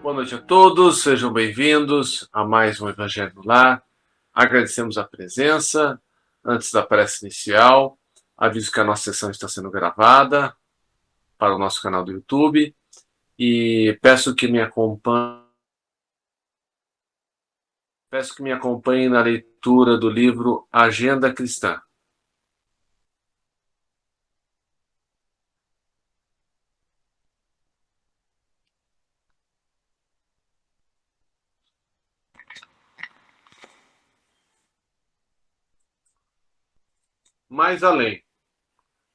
Boa noite a todos, sejam bem-vindos a mais um Evangelho no Lar. Agradecemos a presença. Antes da prece inicial, aviso que a nossa sessão está sendo gravada para o nosso canal do YouTube e peço que me acompanhem na leitura do livro Agenda Cristã. Mais além,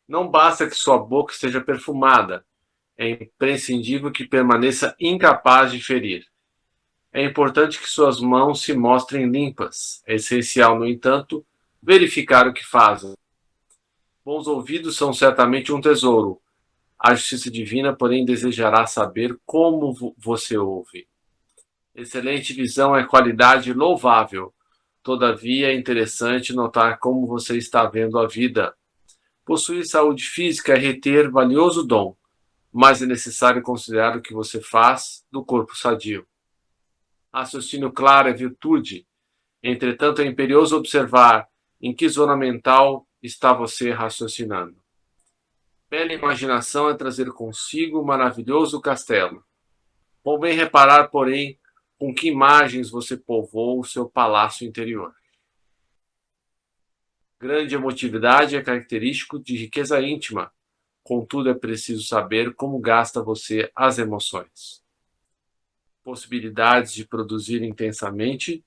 não basta que sua boca esteja perfumada, é imprescindível que permaneça incapaz de ferir. É importante que suas mãos se mostrem limpas. É essencial, no entanto, verificar o que fazem. Bons ouvidos são certamente um tesouro. A justiça divina, porém, desejará saber como você ouve. Excelente visão é qualidade louvável. Todavia, é interessante notar como você está vendo a vida. Possuir saúde física é reter valioso dom, mas é necessário considerar o que você faz do corpo sadio. Raciocínio claro é virtude. Entretanto, é imperioso observar em que zona mental está você raciocinando. Bela imaginação é trazer consigo um maravilhoso castelo. Convém reparar, porém, com que imagens você povoou o seu palácio interior. Grande emotividade é característico de riqueza íntima. Contudo, é preciso saber como gasta você as emoções. Possibilidades de produzir intensamente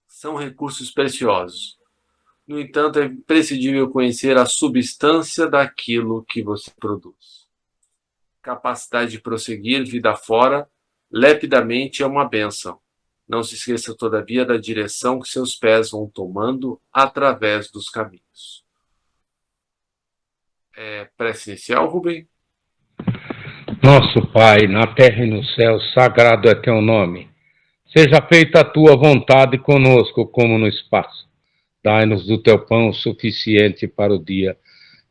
são recursos preciosos. No entanto, é imprescindível conhecer a substância daquilo que você produz. Capacidade de prosseguir vida fora, lepidamente, é uma bênção. Não se esqueça, todavia, da direção que seus pés vão tomando através dos caminhos. Prece inicial, Rubem? Nosso Pai, na terra e no céu, sagrado é teu nome. Seja feita a tua vontade conosco, como no espaço. Dai-nos do teu pão suficiente para o dia.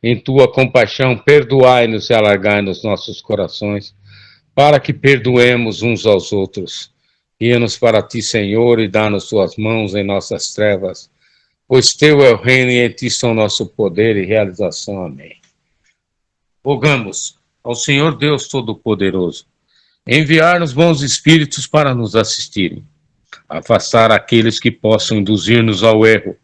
Em tua compaixão, perdoai-nos e alargai-nos nossos corações, para que perdoemos uns aos outros. Guia-nos para ti, Senhor, e dá-nos tuas mãos em nossas trevas, pois teu é o reino e em ti são nosso poder e realização. Amém. Rogamos ao Senhor Deus Todo-Poderoso enviar-nos bons espíritos para nos assistirem, afastar aqueles que possam induzir-nos ao erro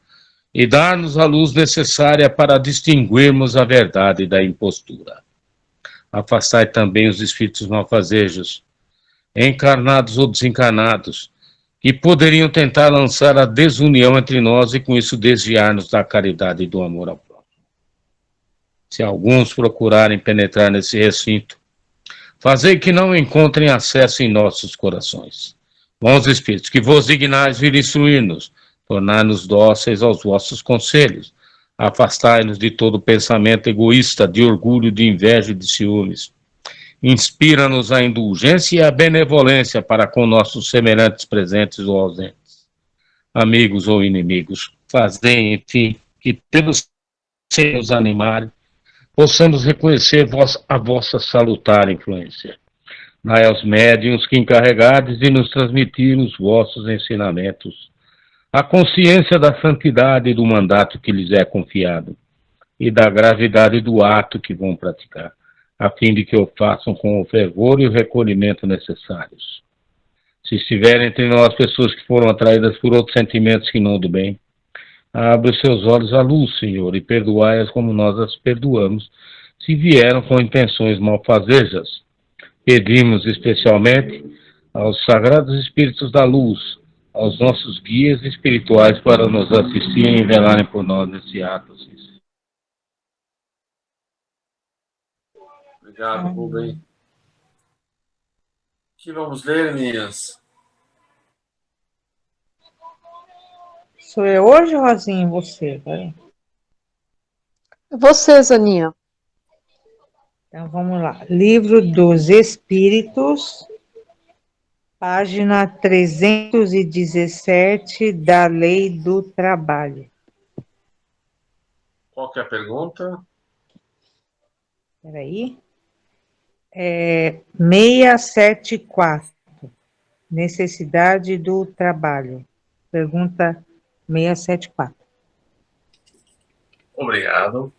e dar-nos a luz necessária para distinguirmos a verdade da impostura. Afastai também os espíritos malfazejos, encarnados ou desencarnados, que poderiam tentar lançar a desunião entre nós e com isso desviar-nos da caridade e do amor ao próximo. Se alguns procurarem penetrar nesse recinto, fazei que não encontrem acesso em nossos corações. Bons Espíritos, que vos dignais vir instruir-nos, tornar-nos dóceis aos vossos conselhos, afastai-nos de todo pensamento egoísta, de orgulho, de inveja e de ciúmes. Inspira-nos a indulgência e a benevolência para com nossos semelhantes presentes ou ausentes, amigos ou inimigos. Fazei, enfim, que pelos seus animarem, possamos reconhecer a vossa salutar influência. Dai aos médiuns que encarregados de nos transmitir os vossos ensinamentos, a consciência da santidade e do mandato que lhes é confiado, e da gravidade do ato que vão praticar, a fim de que o façam com o fervor e o recolhimento necessários. Se estiverem entre nós pessoas que foram atraídas por outros sentimentos que não do bem, abre os seus olhos à luz, Senhor, e perdoai-as como nós as perdoamos, se vieram com intenções malfazejas. Pedimos especialmente aos sagrados espíritos da luz, aos nossos guias espirituais para nos assistirem e velarem por nós nesse ato. Obrigado, Rubem. O que vamos ler, meninas? Sou eu hoje, Rosinha, você? Peraí. Você, Zaninha. Então, vamos lá. Livro dos Espíritos, página 317 da Lei do Trabalho. Qual que é a pergunta? Espera aí. 674. Necessidade do trabalho. Pergunta 674. Obrigado.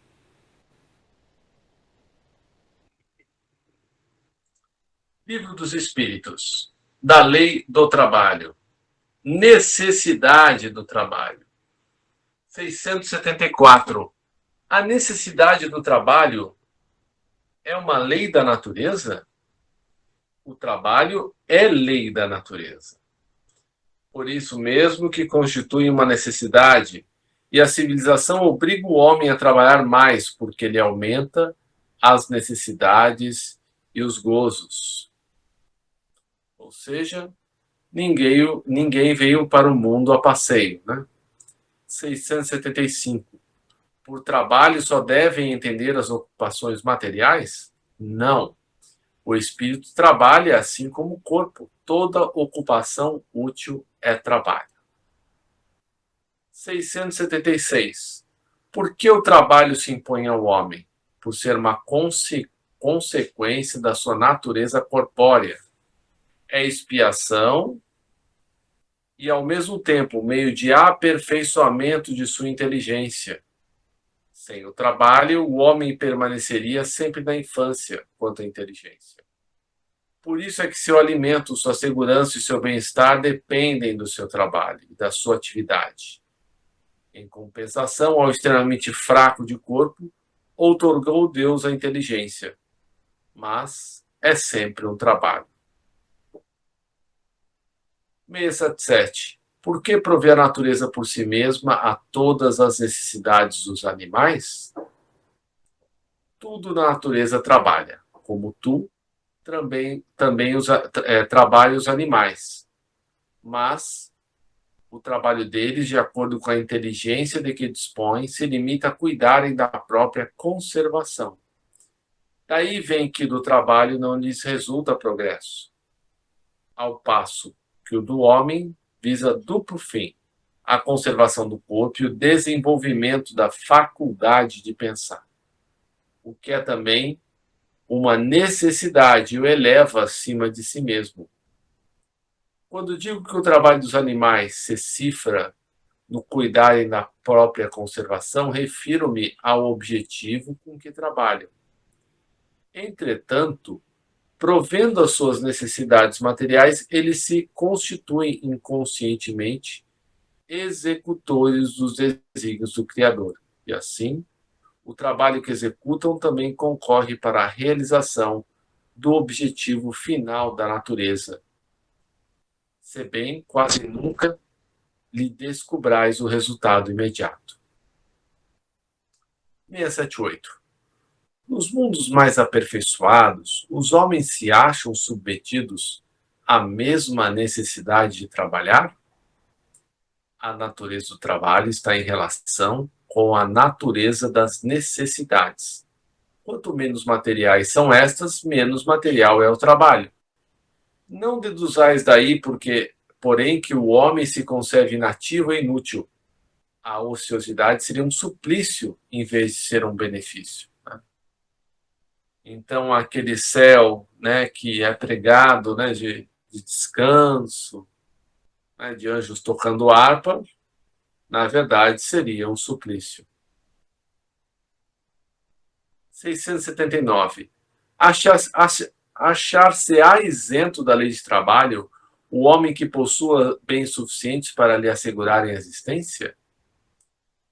Livro dos Espíritos. Da Lei do Trabalho. Necessidade do trabalho. 674. A necessidade do trabalho é uma lei da natureza? O trabalho é lei da natureza. Por isso mesmo que constitui uma necessidade, e a civilização obriga o homem a trabalhar mais, porque ele aumenta as necessidades e os gozos. Ou seja, ninguém veio para o mundo a passeio, né? 675. Por trabalho só devem entender as ocupações materiais? Não. O espírito trabalha assim como o corpo. Toda ocupação útil é trabalho. 676. Por que o trabalho se impõe ao homem? Por ser uma consequência da sua natureza corpórea. É expiação e, ao mesmo tempo, meio de aperfeiçoamento de sua inteligência. Sem o trabalho, o homem permaneceria sempre na infância quanto à inteligência. Por isso é que seu alimento, sua segurança e seu bem-estar dependem do seu trabalho e da sua atividade. Em compensação ao extremamente fraco de corpo, outorgou Deus a inteligência. Mas é sempre um trabalho. 677. Por que prover a natureza por si mesma a todas as necessidades dos animais? Tudo na natureza trabalha, como tu também trabalha os animais. Mas o trabalho deles, de acordo com a inteligência de que dispõem, se limita a cuidarem da própria conservação. Daí vem que do trabalho não lhes resulta progresso, ao passo que o do homem visa duplo fim, a conservação do corpo e o desenvolvimento da faculdade de pensar, o que é também uma necessidade e o eleva acima de si mesmo. Quando digo que o trabalho dos animais se cifra no cuidarem da própria conservação, refiro-me ao objetivo com que trabalham. Entretanto, provendo as suas necessidades materiais, eles se constituem inconscientemente executores dos desígnios do Criador. E assim, o trabalho que executam também concorre para a realização do objetivo final da natureza. Se bem, quase nunca lhe descobrais o resultado imediato. 678. Nos mundos mais aperfeiçoados, os homens se acham submetidos à mesma necessidade de trabalhar? A natureza do trabalho está em relação com a natureza das necessidades. Quanto menos materiais são estas, menos material é o trabalho. Não deduzais daí porém, que o homem se concebe inativo e inútil. A ociosidade seria um suplício em vez de ser um benefício. Então, aquele céu, né, que é pregado, né, de descanso, né, de anjos tocando harpa, na verdade, seria um suplício. 679. Achar-se-á isento da lei de trabalho o homem que possua bens suficientes para lhe assegurarem a existência?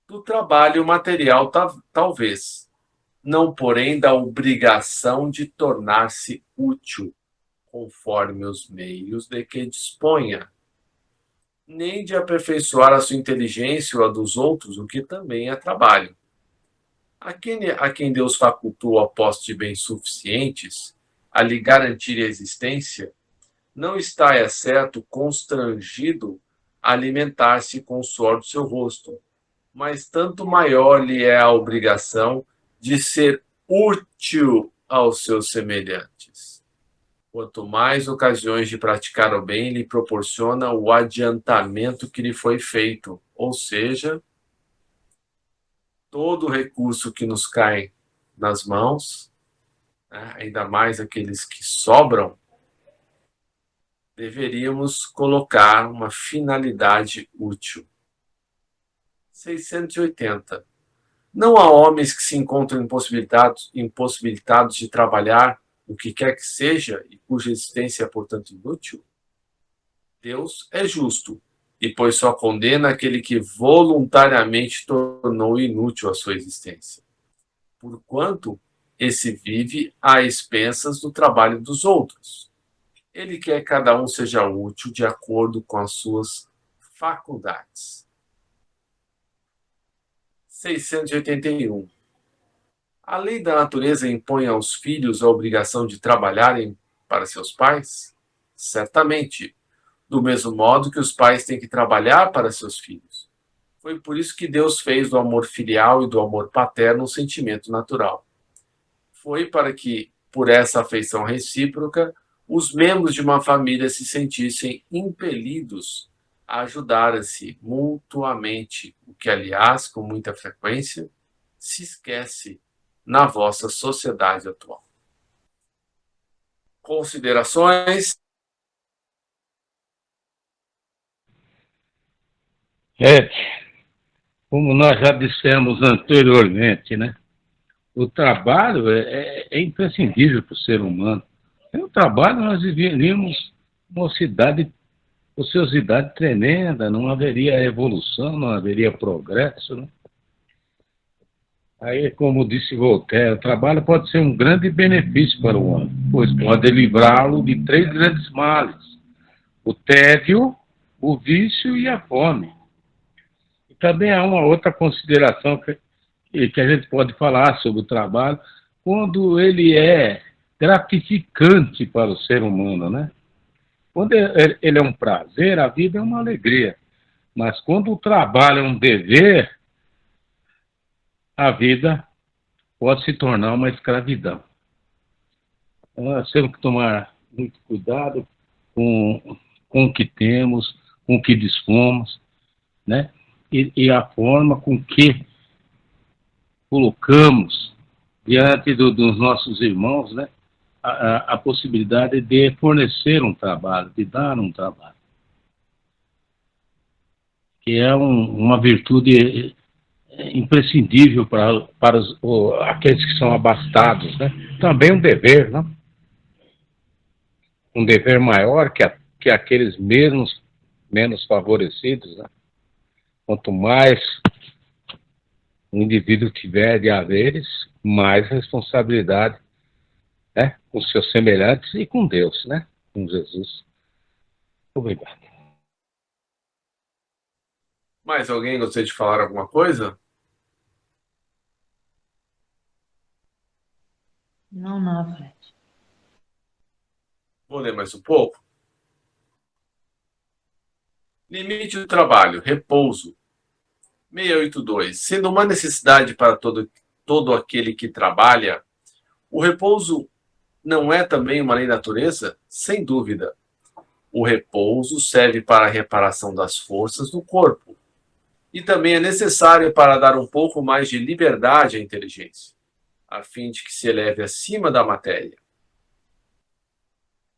Do trabalho material, talvez, não porém da obrigação de tornar-se útil, conforme os meios de que disponha, nem de aperfeiçoar a sua inteligência ou a dos outros, o que também é trabalho. A quem Deus facultou a posse de bens suficientes, a lhe garantir a existência, não está, é certo, constrangido a alimentar-se com o suor do seu rosto, mas tanto maior lhe é a obrigação de ser útil aos seus semelhantes. Quanto mais ocasiões de praticar o bem lhe proporciona o adiantamento que lhe foi feito, ou seja, todo recurso que nos cai nas mãos, né, ainda mais aqueles que sobram, deveríamos colocar uma finalidade útil. 680. Não há homens que se encontram impossibilitados de trabalhar o que quer que seja e cuja existência é, portanto, inútil? Deus é justo e, pois, só condena aquele que voluntariamente tornou inútil a sua existência, porquanto esse vive às expensas do trabalho dos outros. Ele quer que cada um seja útil de acordo com as suas faculdades. 681. A lei da natureza impõe aos filhos a obrigação de trabalharem para seus pais? Certamente, do mesmo modo que os pais têm que trabalhar para seus filhos. Foi por isso que Deus fez do amor filial e do amor paterno um sentimento natural. Foi para que, por essa afeição recíproca, os membros de uma família se sentissem impelidos a ajudar-se mutuamente, o que, aliás, com muita frequência, se esquece na vossa sociedade atual. Considerações? Como nós já dissemos anteriormente, né? O trabalho é imprescindível para o ser humano. Sem o trabalho, nós viveríamos uma ociosidade tremenda, não haveria evolução, não haveria progresso, né? Aí, como disse Voltaire, o trabalho pode ser um grande benefício para o homem, pois pode livrá-lo de 3 grandes males: o tédio, o vício e a fome. E também há uma outra consideração que a gente pode falar sobre o trabalho, quando ele é gratificante para o ser humano, né? Quando ele é um prazer, a vida é uma alegria. Mas quando o trabalho é um dever, a vida pode se tornar uma escravidão. Então, nós temos que tomar muito cuidado com o que temos, com o que dispomos, né? E a forma com que colocamos diante dos nossos irmãos, né, a possibilidade de fornecer um trabalho, de dar um trabalho, que é uma virtude imprescindível para aqueles que são abastados, né? Também um dever, né? Um dever maior que aqueles menos favorecidos, né? Quanto mais o indivíduo tiver de haveres, mais responsabilidade, né, com seus semelhantes e com Deus, né, com Jesus. Obrigado. Mais alguém gostaria de falar alguma coisa? Não, Fred. Vou ler mais um pouco. Limite do trabalho, repouso. 682. Sendo uma necessidade para todo aquele que trabalha, o repouso não é também uma lei da natureza? Sem dúvida. O repouso serve para a reparação das forças do corpo e também é necessário para dar um pouco mais de liberdade à inteligência, a fim de que se eleve acima da matéria.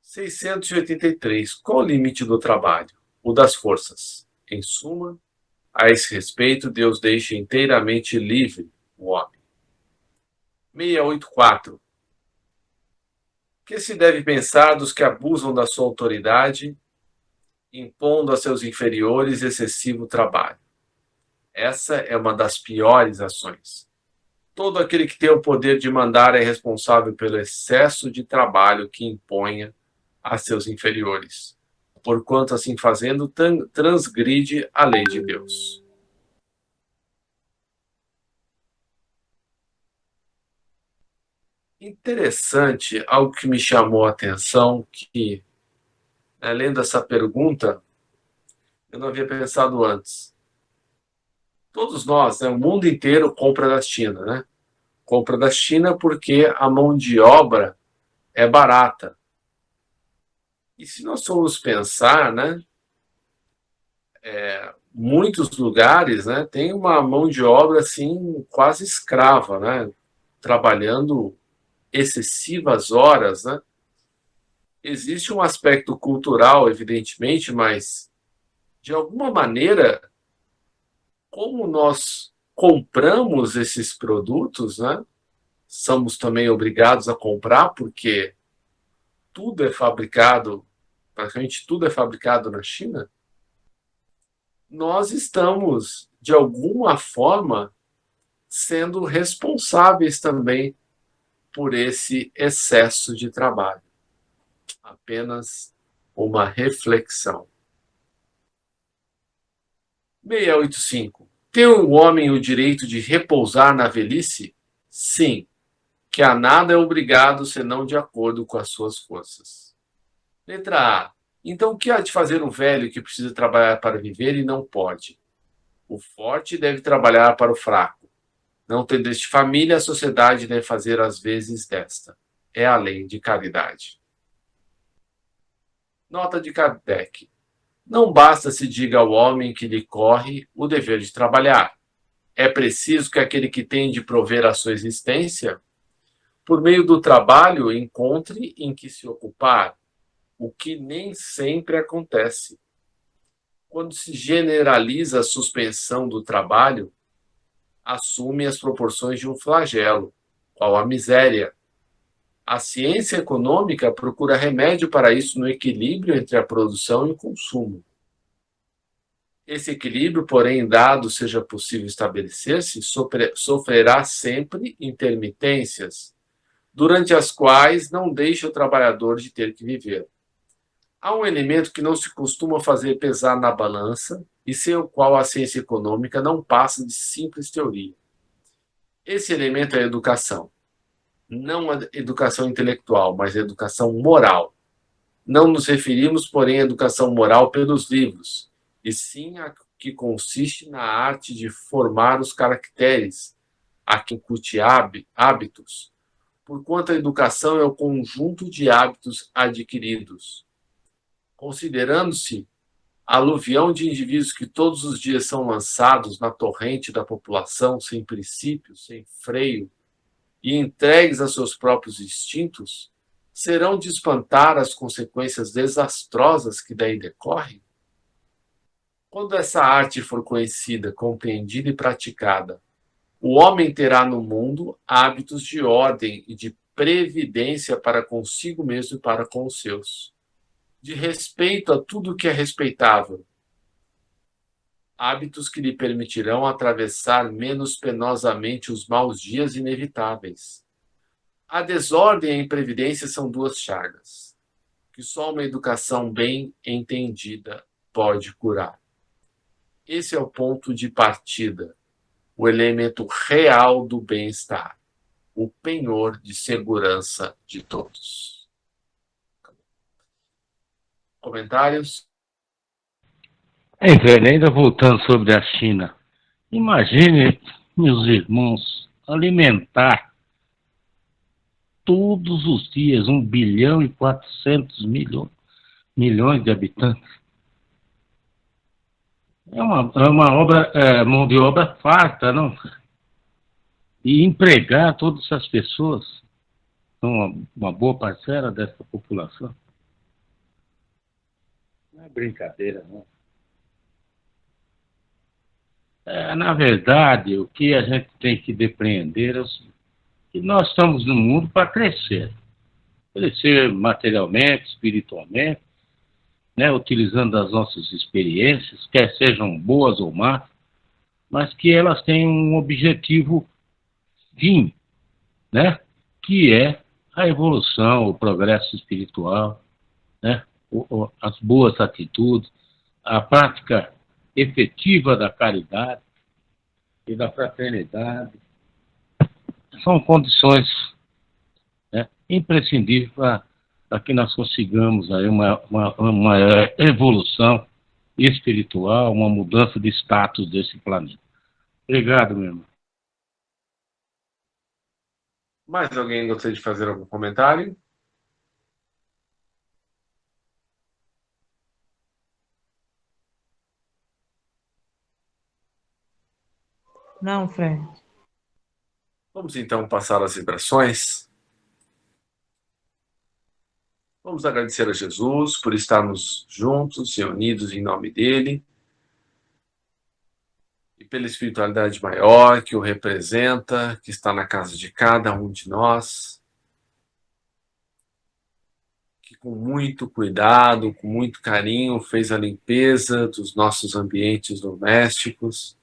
683. Qual o limite do trabalho? O das forças. Em suma, a esse respeito, Deus deixa inteiramente livre o homem. 684. Que se deve pensar dos que abusam da sua autoridade, impondo a seus inferiores excessivo trabalho? Essa é uma das piores ações. Todo aquele que tem o poder de mandar é responsável pelo excesso de trabalho que imponha a seus inferiores, porquanto, assim fazendo, transgride a lei de Deus. Interessante, algo que me chamou a atenção, que, lendo essa pergunta, eu não havia pensado antes. Todos nós, o mundo inteiro compra da China, né? Compra da China porque a mão de obra é barata. E se nós formos pensar, né, muitos lugares, né, tem uma mão de obra assim quase escrava, né, trabalhando excessivas horas, né? existe um aspecto cultural, evidentemente, mas, de alguma maneira, como nós compramos esses produtos, né? Somos também obrigados a comprar, porque tudo é fabricado, praticamente tudo é fabricado na China. Nós estamos, de alguma forma, sendo responsáveis também por esse excesso de trabalho. Apenas uma reflexão. 685. Tem o homem o direito de repousar na velhice? Sim, que a nada é obrigado senão de acordo com as suas forças. Letra A. Então, o que há de fazer um velho que precisa trabalhar para viver e não pode? O forte deve trabalhar para o fraco. Não tendo este família, a sociedade deve fazer as vezes desta. É a lei de caridade. Nota de Kardec. Não basta se diga ao homem que lhe corre o dever de trabalhar. É preciso que aquele que tem de prover a sua existência, por meio do trabalho, encontre em que se ocupar, o que nem sempre acontece. Quando se generaliza a suspensão do trabalho, assume as proporções de um flagelo, qual a miséria. A ciência econômica procura remédio para isso no equilíbrio entre a produção e o consumo. Esse equilíbrio, porém, dado seja possível estabelecer-se, sofrerá sempre intermitências, durante as quais não deixa o trabalhador de ter que viver. Há um elemento que não se costuma fazer pesar na balança e sem o qual a ciência econômica não passa de simples teoria. Esse elemento é a educação. Não a educação intelectual, mas a educação moral. Não nos referimos, porém, à educação moral pelos livros, e sim a que consiste na arte de formar os caracteres, a que incute hábitos, porquanto a educação é o conjunto de hábitos adquiridos. Considerando-se aluvião de indivíduos que todos os dias são lançados na torrente da população sem princípio, sem freio, e entregues a seus próprios instintos, serão de espantar as consequências desastrosas que daí decorrem? Quando essa arte for conhecida, compreendida e praticada, o homem terá no mundo hábitos de ordem e de previdência para consigo mesmo e para com os seus, de respeito a tudo que é respeitável, hábitos que lhe permitirão atravessar menos penosamente os maus dias inevitáveis. A desordem e a imprevidência são duas chagas, que só uma educação bem entendida pode curar. Esse é o ponto de partida, o elemento real do bem-estar, o penhor de segurança de todos. Comentários? Velho, ainda voltando sobre a China. Imagine, meus irmãos, alimentar todos os dias 1,4 bilhão de habitantes. É uma obra, mão de obra farta, não? E empregar todas essas pessoas, uma boa parcela dessa população. Não é brincadeira, não. Na verdade, o que a gente tem que depreender é o seguinte, que nós estamos no mundo para crescer. Crescer materialmente, espiritualmente, né, utilizando as nossas experiências, quer sejam boas ou más, mas que elas tenham um objetivo fim, né, que é a evolução, o progresso espiritual, né, as boas atitudes, a prática efetiva da caridade e da fraternidade. São condições, né, imprescindíveis para que nós consigamos aí uma evolução espiritual, uma mudança de status desse planeta. Obrigado, meu irmão. Mais alguém gostaria de fazer algum comentário? Não, Fred. Vamos então passar às vibrações. Vamos agradecer a Jesus por estarmos juntos e unidos em nome dele e pela espiritualidade maior que o representa, que está na casa de cada um de nós, que com muito cuidado, com muito carinho, fez a limpeza dos nossos ambientes domésticos,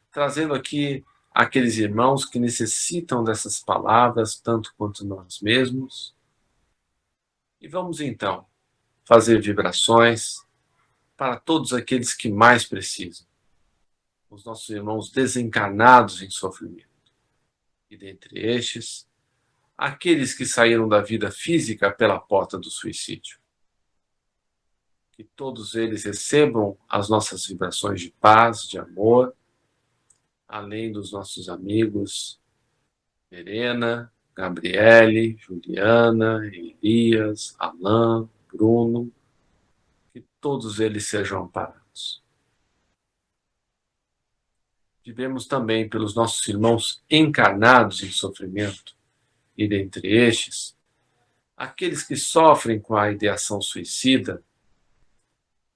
trazendo aqui aqueles irmãos que necessitam dessas palavras, tanto quanto nós mesmos. E vamos então fazer vibrações para todos aqueles que mais precisam, os nossos irmãos desencarnados em sofrimento. E dentre estes, aqueles que saíram da vida física pela porta do suicídio. Que todos eles recebam as nossas vibrações de paz, de amor, além dos nossos amigos Verena, Gabriele, Juliana, Elias, Alain, Bruno, que todos eles sejam amparados. Vivemos também pelos nossos irmãos encarnados em sofrimento, e dentre estes, aqueles que sofrem com a ideação suicida,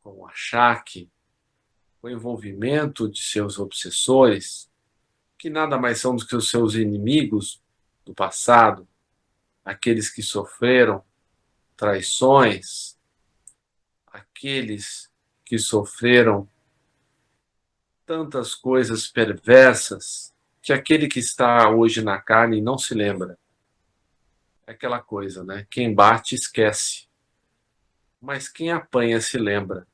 com o achaque, com o envolvimento de seus obsessores, que nada mais são do que os seus inimigos do passado, aqueles que sofreram traições, aqueles que sofreram tantas coisas perversas que aquele que está hoje na carne não se lembra. É aquela coisa, né? Quem bate esquece, mas quem apanha se lembra.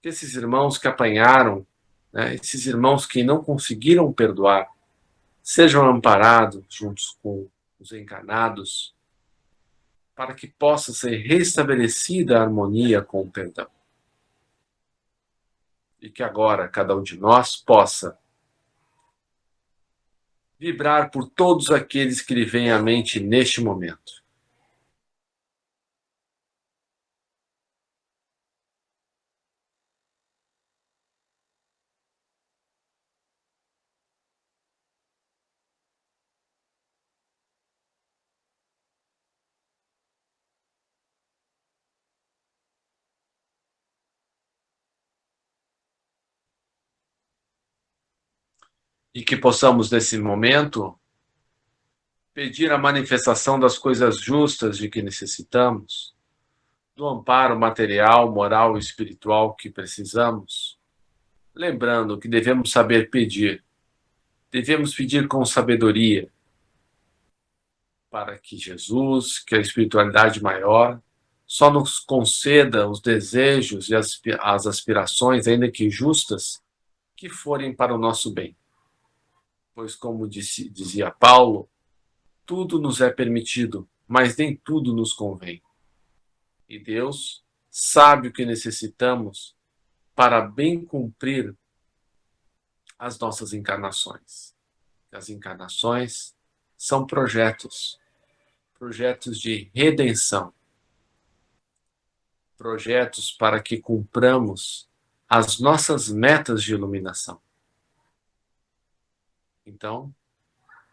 Esses irmãos que apanharam, né, esses irmãos que não conseguiram perdoar, sejam amparados juntos com os encarnados, para que possa ser restabelecida a harmonia com o perdão. E que agora cada um de nós possa vibrar por todos aqueles que lhe vêm à mente neste momento. E que possamos, nesse momento, pedir a manifestação das coisas justas de que necessitamos, do amparo material, moral e espiritual que precisamos, lembrando que devemos saber pedir, devemos pedir com sabedoria, para que Jesus, que é a espiritualidade maior, só nos conceda os desejos e as aspirações, ainda que justas, que forem para o nosso bem. Pois, como dizia Paulo, tudo nos é permitido, mas nem tudo nos convém. E Deus sabe o que necessitamos para bem cumprir as nossas encarnações. As encarnações são projetos de redenção, projetos para que cumpramos as nossas metas de iluminação. Então,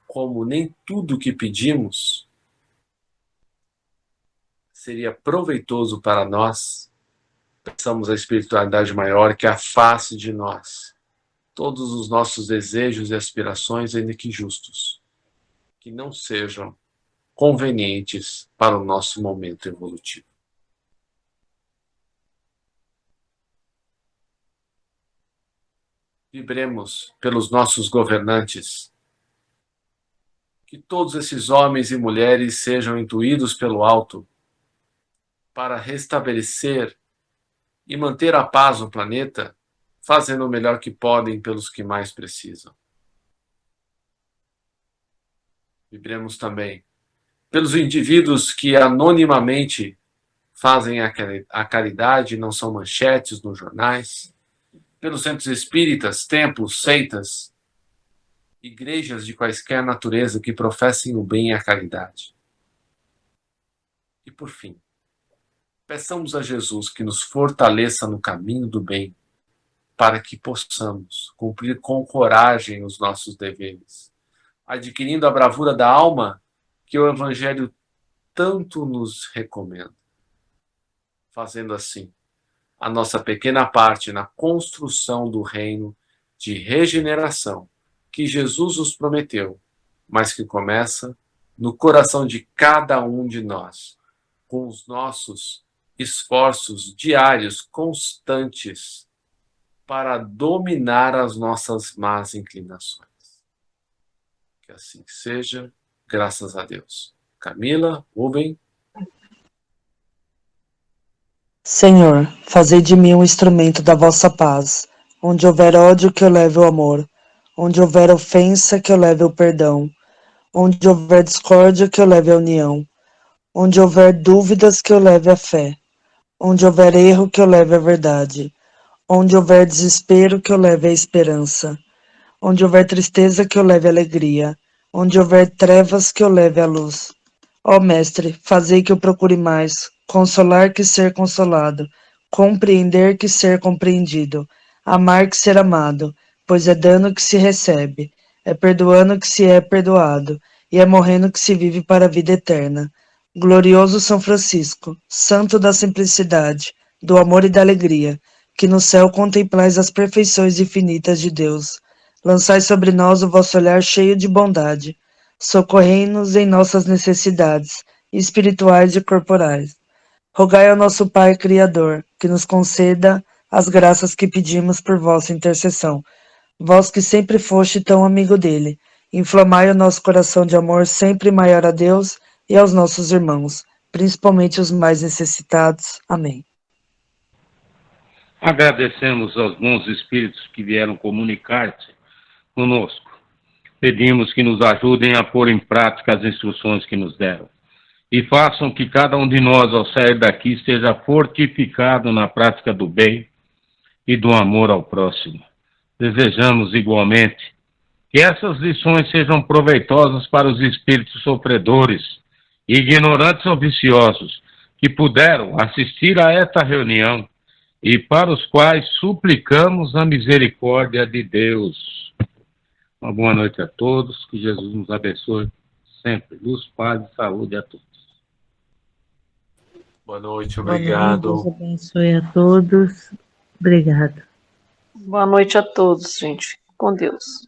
como nem tudo que pedimos seria proveitoso para nós, peçamos a espiritualidade maior que afaste de nós todos os nossos desejos e aspirações, ainda que justos, que não sejam convenientes para o nosso momento evolutivo. Vibremos pelos nossos governantes, que todos esses homens e mulheres sejam intuídos pelo alto para restabelecer e manter a paz no planeta, fazendo o melhor que podem pelos que mais precisam. Vibremos também pelos indivíduos que anonimamente fazem a caridade, não são manchetes nos jornais, pelos centros espíritas, templos, seitas, igrejas de quaisquer natureza que professem o bem e a caridade. E por fim, peçamos a Jesus que nos fortaleça no caminho do bem, para que possamos cumprir com coragem os nossos deveres, adquirindo a bravura da alma que o Evangelho tanto nos recomenda. fazendo assim a nossa pequena parte na construção do reino de regeneração que Jesus nos prometeu, mas que começa no coração de cada um de nós, com os nossos esforços diários constantes para dominar as nossas más inclinações. Que assim seja, graças a Deus. Camila, Rubem. Senhor, fazei de mim um instrumento da vossa paz. Onde houver ódio, que eu leve o amor. Onde houver ofensa, que eu leve o perdão. Onde houver discórdia, que eu leve a união. Onde houver dúvidas, que eu leve a fé. Onde houver erro, que eu leve a verdade. Onde houver desespero, que eu leve a esperança. Onde houver tristeza, que eu leve a alegria. Onde houver trevas, que eu leve a luz. Ó Mestre, fazei que eu procure mais, consolar que ser consolado, compreender que ser compreendido, amar que ser amado, pois é dando que se recebe, é perdoando que se é perdoado, e é morrendo que se vive para a vida eterna. Glorioso São Francisco, santo da simplicidade, do amor e da alegria, que no céu contemplais as perfeições infinitas de Deus. Lançai sobre nós o vosso olhar cheio de bondade. Socorrei-nos em nossas necessidades, espirituais e corporais. Rogai ao nosso Pai Criador, que nos conceda as graças que pedimos por vossa intercessão. Vós que sempre foste tão amigo dele, inflamai o nosso coração de amor sempre maior a Deus e aos nossos irmãos, principalmente os mais necessitados. Amém. Agradecemos aos bons espíritos que vieram comunicar-se conosco. Pedimos que nos ajudem a pôr em prática as instruções que nos deram e façam que cada um de nós, ao sair daqui, esteja fortificado na prática do bem e do amor ao próximo. Desejamos igualmente que essas lições sejam proveitosas para os espíritos sofredores, ignorantes ou viciosos, que puderam assistir a esta reunião e para os quais suplicamos a misericórdia de Deus. Uma boa noite a todos, que Jesus nos abençoe sempre. Luz, paz e saúde a todos. Boa noite, Deus obrigado. abençoe a todos. Obrigada. Boa noite a todos, gente. Com Deus.